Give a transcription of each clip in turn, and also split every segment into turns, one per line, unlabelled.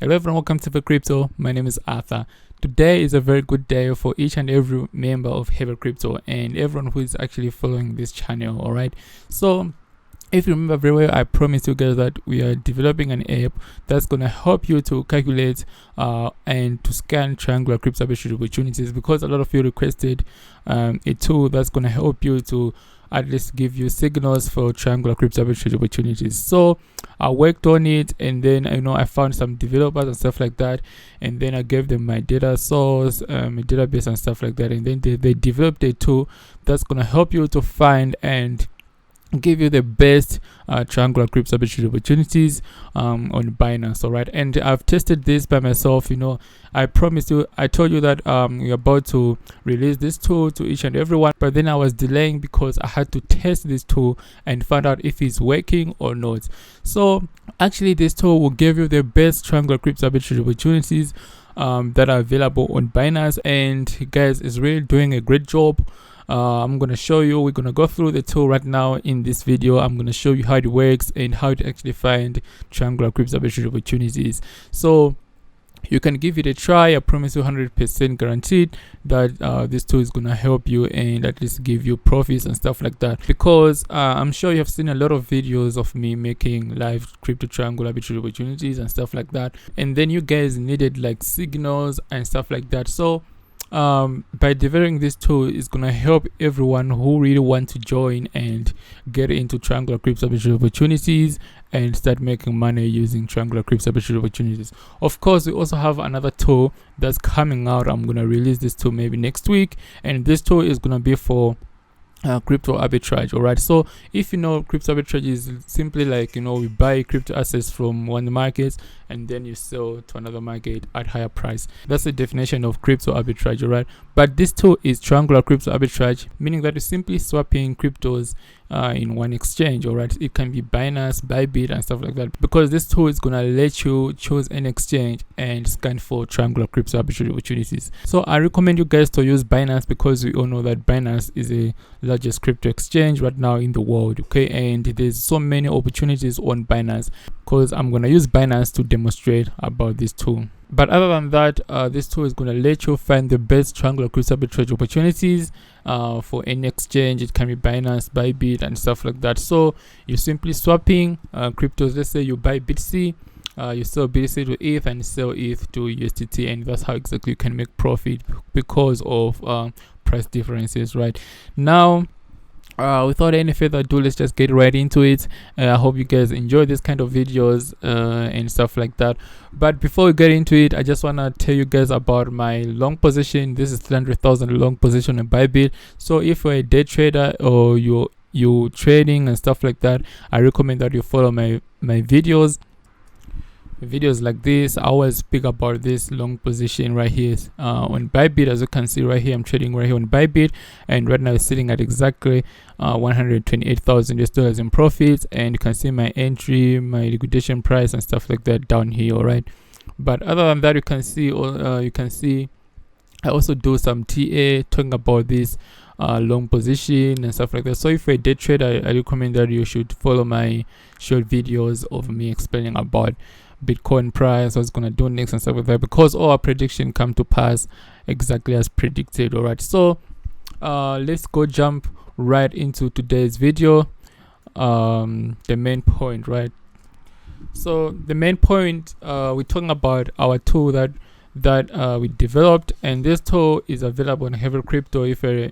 Hello everyone, welcome to the Crypto. My name is Arthur. Today is a very good day for each and every member of Heavy Crypto and everyone who is actually following this channel. All right, so if you remember very well, I promised you guys that we are developing an app that's going to help you to calculate and to scan triangular crypto arbitrage opportunities, because a lot of you requested a tool that's going to help you to at least give you signals for triangular crypto arbitrage opportunities. So I worked on it, and then I found some developers and stuff like that, and then I gave them my data source, my database and stuff like that, and then they developed a tool that's going to help you to find and give you the best triangular crypto arbitrage opportunities on Binance. All right, and I've tested this by myself. I promised you, I told you that we're about to release this tool to each and everyone, but then I was delaying because I had to test this tool and find out if it's working or not. So actually this tool will give you the best triangular crypto arbitrage opportunities that are available on Binance, and guys, it's really doing a great job. I'm going to show you, we're going to go through the tool right now in this video. I'm going to show you how it works and how to actually find triangular crypto arbitrage opportunities. So you can give it a try. I promise you 100% guaranteed that this tool is going to help you and at least give you profits and stuff like that, because I'm sure you have seen a lot of videos of me making live crypto triangular arbitrage opportunities and stuff like that, and then you guys needed like signals and stuff like that. So by developing this tool is gonna help everyone who really want to join and get into triangular crypto arbitrage opportunities and start making money using triangular crypto arbitrage opportunities. Of course, we also have another tool that's coming out. I'm gonna release this tool maybe next week, and this tool is gonna be for crypto arbitrage. All right, so if crypto arbitrage is simply like we buy crypto assets from one market and then you sell to another market at higher price. That's the definition of crypto arbitrage. All right, but this tool is triangular crypto arbitrage, meaning that you're simply swapping cryptos in one exchange. All right, it can be Binance, Bybit and stuff like that, because this tool is gonna let you choose an exchange and scan for triangular crypto arbitrage opportunities. So I recommend you guys to use Binance, because we all know that Binance is the largest crypto exchange right now in the world. Okay, and there's so many opportunities on Binance, because I'm gonna use Binance to demonstrate about this tool. But other than that, this tool is going to let you find the best triangular crypto arbitrage opportunities for any exchange. It can be Binance, Bybit and stuff like that. So you're simply swapping cryptos. Let's say you buy BTC, you sell BTC to ETH and sell ETH to USDT, and that's how exactly you can make profit because of price differences. Right now, without any further ado, let's just get right into it. I hope you guys enjoy this kind of videos and stuff like that. But before we get into it, I just want to tell you guys about my long position. This is 300,000 long position in Bybit. So if you're a day trader or you trading and stuff like that, I recommend that you follow my videos like this. I always speak about this long position right here on Bybit. As you can see right here, I'm trading right here on Bybit, and right now it's sitting at exactly $128,000 in profits, and you can see my entry, my liquidation price and stuff like that down here. All right, but other than that, you can see I also do some TA talking about this long position and stuff like that. So if you're a day trader, I recommend that you should follow my short videos of me explaining about Bitcoin price, what's gonna do next and stuff like that, because all our prediction come to pass exactly as predicted. All right, so let's go jump right into today's video. The main point, right? So the main point, we're talking about our tool that we developed, and this tool is available on Heavy Crypto. If you're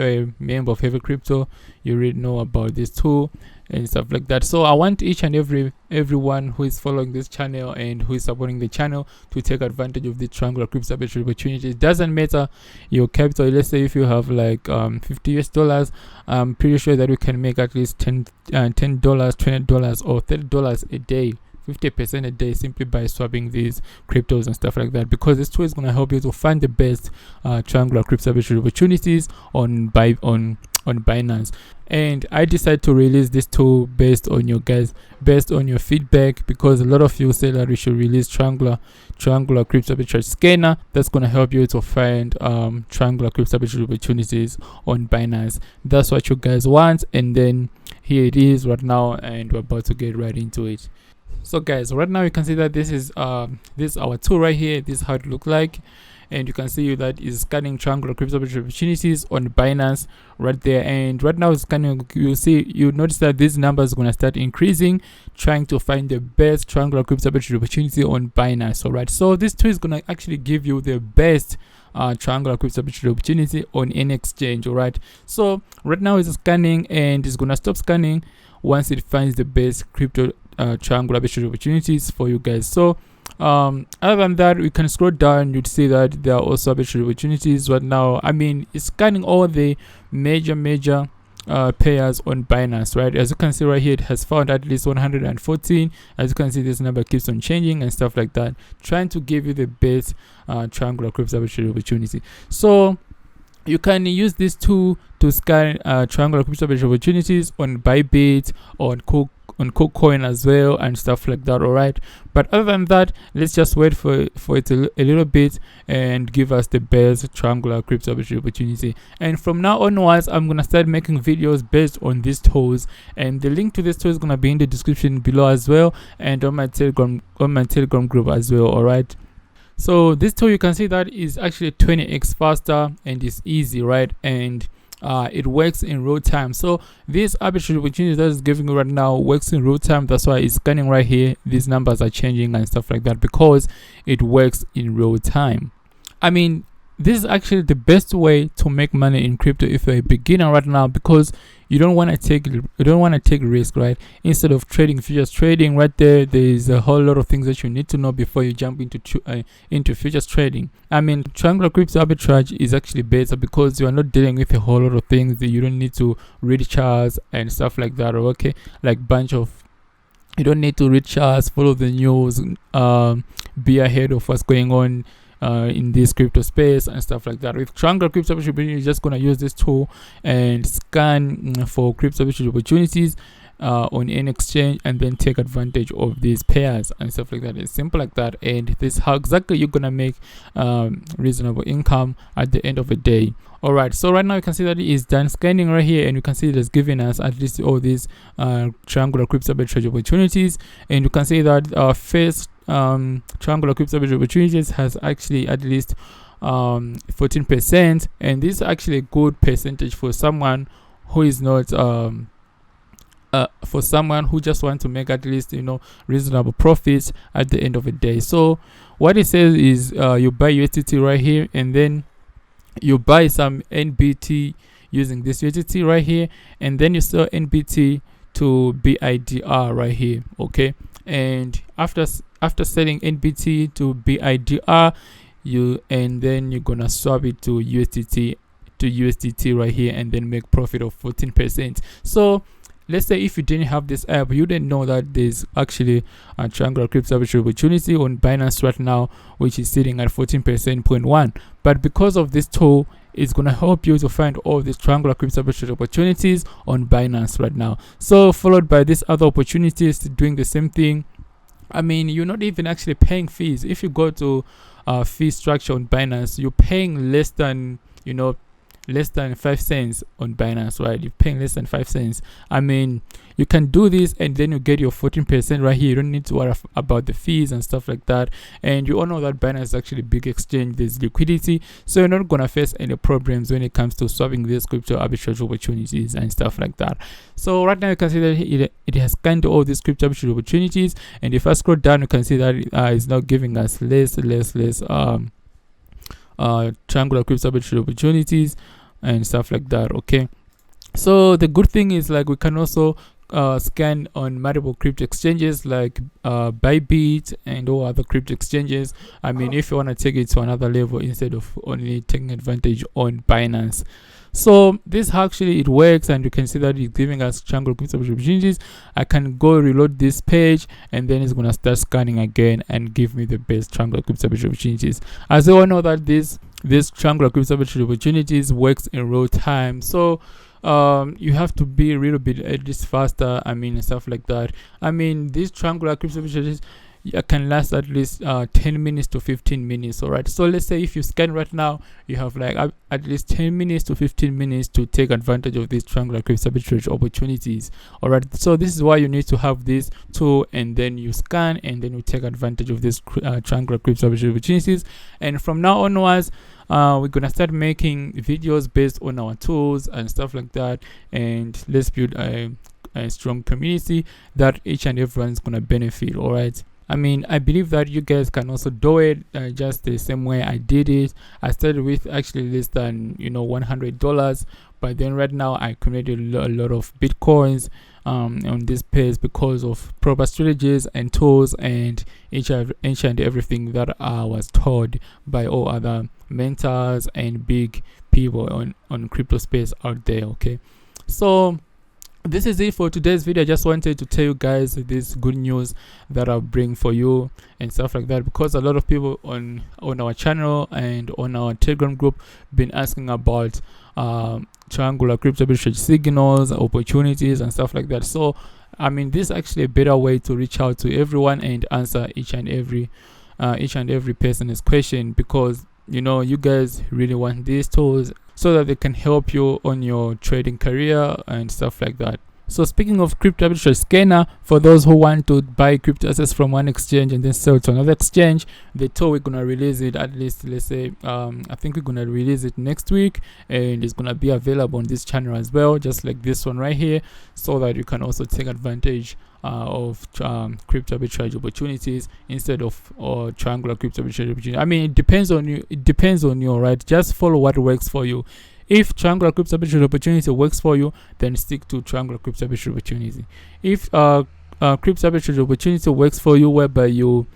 a member of Heavy Crypto, you already know about this tool and stuff like that. So I want each and everyone who is following this channel and who is supporting the channel to take advantage of the triangular crypto arbitrage opportunity. It doesn't matter your capital. Let's say if you have like $50, I'm pretty sure that you can make at least $10, $20 or $30 a day, 50% a day, simply by swapping these cryptos and stuff like that, because this tool is going to help you to find the best triangular crypto arbitrage opportunities on Binance. And I decided to release this tool based on your feedback, because a lot of you say that we should release triangular crypto arbitrage scanner that's going to help you to find triangular crypto arbitrage opportunities on Binance. That's what you guys want, and then here it is right now, and we're about to get right into it. So guys, right now you can see that this is our tool right here. This is how it look like, and you can see that is scanning triangular crypto opportunities on Binance right there. And right now it's scanning. You notice that these numbers are gonna start increasing, trying to find the best triangular crypto opportunity on Binance. All right, so this tool is gonna actually give you the best triangular crypto opportunity on any exchange. All right, so right now it's scanning, and it's gonna stop scanning once it finds the best crypto triangular opportunities for you guys. So other than that, we can scroll down. You'd see that there are also opportunities right now. I mean, it's scanning all the major pairs on Binance, right? As you can see right here, it has found at least 114. As you can see, this number keeps on changing and stuff like that, trying to give you the best triangular crypto opportunity. So you can use this tool to scan triangular crypto opportunities on Bybit, on KuCoin as well, and stuff like that. All right, but other than that, let's just wait for it a little bit and give us the best triangular crypto opportunity. And from now onwards, I'm gonna start making videos based on these tools, and the link to this tool is gonna be in the description below as well, and on my telegram group as well. All right, so this tool, you can see that is actually 20x faster and it's easy, right? And it works in real time. So this arbitrage opportunity that is giving you right now works in real time. That's why it's scanning right here. These numbers are changing and stuff like that, because it works in real time. I mean, this is actually the best way to make money in crypto if you're a beginner right now, because you don't want to take risk, right? Instead of trading futures trading, right there is a whole lot of things that you need to know before you jump into futures trading. I mean, triangular crypto arbitrage is actually better because you are not dealing with a whole lot of things that you don't need to read charts and stuff like that. Okay, like you don't need to read charts, follow the news, be ahead of what's going on in this crypto space and stuff like that. With triangular crypto opportunity, you're just gonna use this tool and scan for crypto opportunities on any exchange, and then take advantage of these pairs and stuff like that. It's simple like that, and this is how exactly you're gonna make reasonable income at the end of the day. All right, so right now you can see that it is done scanning right here, and you can see it has given us at least all these triangular crypto opportunities, and you can see that first triangular crypto opportunities has actually at least 14%, and this is actually a good percentage for someone who is not for someone who just wants to make at least reasonable profits at the end of the day. So what it says is you buy USDT right here, and then you buy some NBT using this USDT right here, and then you sell NBT to BIDR right here. Okay, and after selling NBT to BIDR, then you're gonna swap it to USDT right here, and then make profit of 14%. So let's say if you didn't have this app, you didn't know that there's actually a triangular crypto opportunity on Binance right now, which is sitting at 14.1%. But because of this tool, it's gonna help you to find all these triangular crypto opportunities on Binance right now. So followed by these other opportunities doing the same thing. I mean, you're not even actually paying fees. If you go to fee structure on Binance, you're paying less than 5 cents on Binance, right? You're paying less than 5 cents. I mean, you can do this, and then you get your 14% right here. You don't need to worry about the fees and stuff like that. And you all know that Binance is actually a big exchange. There's liquidity, so you're not gonna face any problems when it comes to swapping these crypto arbitrage opportunities and stuff like that. So right now you can see that it has scanned all these crypto arbitrage opportunities, and if I scroll down, you can see that it's now giving us less triangular crypto arbitrage opportunities and stuff like that. Okay, so the good thing is, like, we can also scan on multiple crypto exchanges like Bybit and all other crypto exchanges. I mean, if you want to take it to another level instead of only taking advantage on Binance. So this actually it works, and you can see that it's giving us triangular crypto opportunities. I can go reload this page, and then it's gonna start scanning again and give me the best triangular crypto opportunities. As you all know that this triangular crypto opportunities works in real time, so you have to be a little bit at least faster, I mean, and stuff like that. I mean, these triangular crypto opportunities, it can last at least 10 minutes to 15 minutes. All right, so let's say if you scan right now, you have like at least 10 minutes to 15 minutes to take advantage of these triangular crypto arbitrage opportunities. All right, so this is why you need to have this tool, and then you scan and then you take advantage of these triangular crypto arbitrage opportunities. And from now onwards, we're gonna start making videos based on our tools and stuff like that, and let's build a strong community that each and everyone's gonna benefit. All right, I mean, I believe that you guys can also do it just the same way I did it. I started with actually less than $100, but then right now I accumulated a lot of bitcoins on this page because of proper strategies and tools and each and everything that I was taught by all other mentors and big people on crypto space out there. Okay, so this is it for today's video. I just wanted to tell you guys this good news that I'll bring for you and stuff like that, because a lot of people on our channel and on our Telegram group been asking about triangular crypto arbitrage signals, opportunities and stuff like that. So I mean, this is actually a better way to reach out to everyone and answer each and every person's question, because you guys really want these tools so that they can help you on your trading career and stuff like that. So speaking of crypto arbitrage scanner, for those who want to buy crypto assets from one exchange and then sell to another exchange, the tool, we're gonna release it at least, let's say I think we're gonna release it next week, and it's gonna be available on this channel as well, just like this one right here, so that you can also take advantage of crypto arbitrage opportunities instead of triangular crypto arbitrage opportunity. I mean, it depends on you, right? Just follow what works for you. If triangular crypto arbitrage opportunity works for you, then stick to triangular crypto arbitrage opportunity. If crypto arbitrage opportunity works for you, whereby you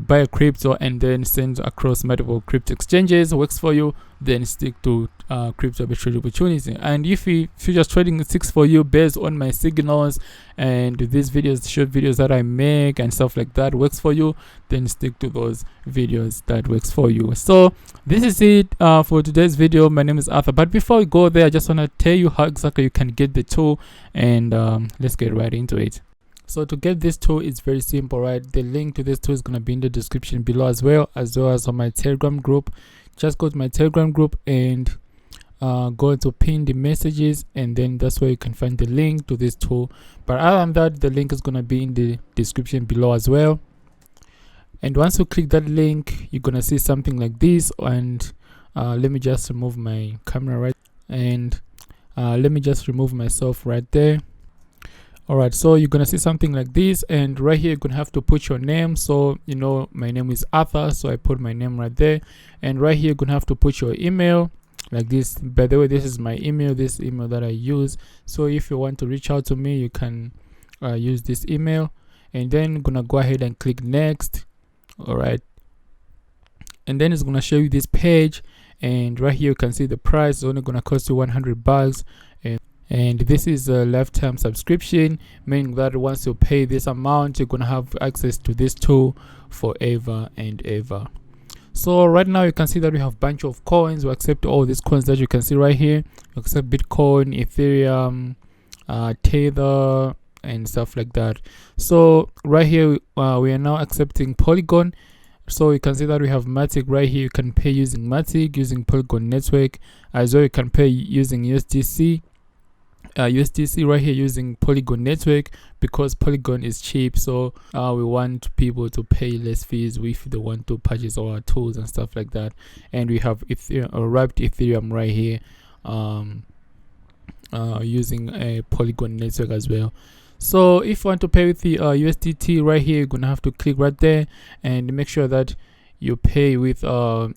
buy a crypto and then send across multiple crypto exchanges, works for you, then stick to crypto arbitrage opportunity. And if futures trading sticks for you based on my signals and these videos, short videos that I make and stuff like that works for you, then stick to those videos that works for you. So this is it for today's video. My name is Arthur, but before we go there, I just want to tell you how exactly you can get the tool, and let's get right into it. So to get this tool, it's very simple, right? The link to this tool is going to be in the description below, as well as on my Telegram group. Just go to my Telegram group and go to pin the messages, and then that's where you can find the link to this tool. But other than that, the link is going to be in the description below as well. And once you click that link, you're going to see something like this. And let me just remove my camera, right? And let me just remove myself right there. Alright, so you're gonna see something like this, and right here you're gonna have to put your name. So my name is Arthur, so I put my name right there. And right here you're gonna have to put your email like this. By the way, this is my email, this email that I use. So if you want to reach out to me, you can use this email, and then you're gonna go ahead and click next. Alright, and then it's gonna show you this page, and right here you can see the price is only gonna cost you $100, and this is a lifetime subscription, meaning that once you pay this amount, you're gonna have access to this tool forever and ever. So right now you can see that we have a bunch of coins. We accept all these coins that you can see right here. We accept Bitcoin, Ethereum, Tether and stuff like that. So right here we are now accepting Polygon. So you can see that we have Matic right here. You can pay using Matic, using Polygon network, as well you can pay using USDC right here using Polygon network, because Polygon is cheap. So we want people to pay less fees if they want to purchase our tools and stuff like that. And we have wrapped Ethereum right here using a Polygon network as well. So if you want to pay with the USDT right here, you're gonna have to click right there and make sure that you pay with you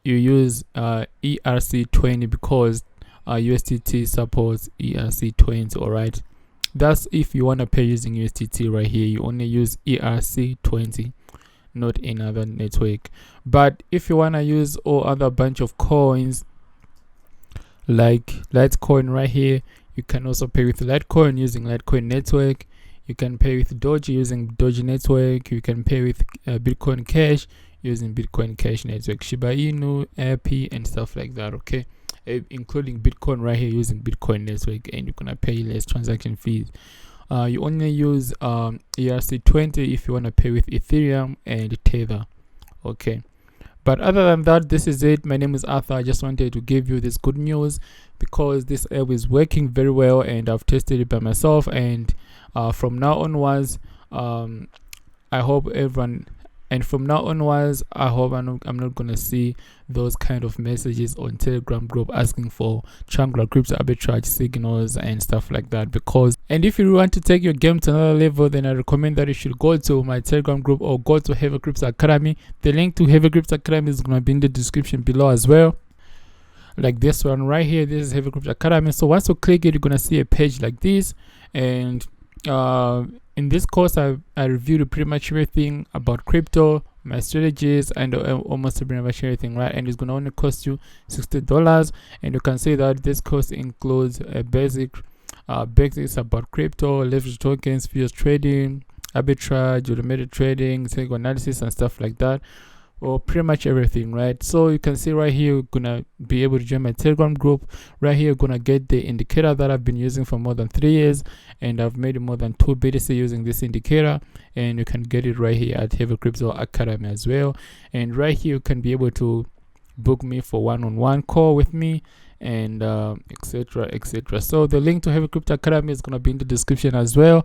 use ERC20, because USDT supports ERC20. Alright, that's if you want to pay using USDT right here, you only use ERC20, not another network. But if you want to use all other bunch of coins like Litecoin right here, you can also pay with Litecoin using Litecoin network. You can pay with Doge using Doge network. You can pay with Bitcoin Cash using Bitcoin Cash network, Shiba Inu, AP and stuff like that. Okay, including Bitcoin right here using Bitcoin network, and you're gonna pay less transaction fees. you only use ERC20 if you want to pay with Ethereum and Tether. Okay, but other than that, this is it. My name is Arthur. I just wanted to give you this good news because this app is working very well and I've tested it by myself, and from now onwards I hope everyone, and from now onwards I hope I'm not gonna see those kind of messages on Telegram group asking for Changla crypto arbitrage signals and stuff like that. Because, and if you want to take your game to another level, then I recommend that you should go to my Telegram group or go to Heavy Crypto Academy. The link to Heavy Crypto Academy is gonna be in the description below as well, like this one right here. This is Heavy Crypto Academy. So once you click it, you're gonna see a page like this, and in this course I reviewed pretty much everything about crypto, my strategies, and almost pretty much everything, right? And it's gonna only cost you $60. And you can see that this course includes a basics about crypto, leverage tokens, futures trading, arbitrage, automated trading, technical analysis, and stuff like that, or pretty much everything, right? So you can see right here, you're gonna be able to join my Telegram group. Right here, you're gonna get the indicator that I've been using for more than 3 years, and I've made more than 2 BTC using this indicator, and you can get it right here at Heavy Crypto Academy as well. And right here, you can be able to book me for one-on-one call with me, and etc. So the link to Heavy Crypto Academy is gonna be in the description as well.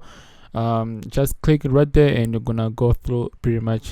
Just click it right there and you're gonna go through pretty much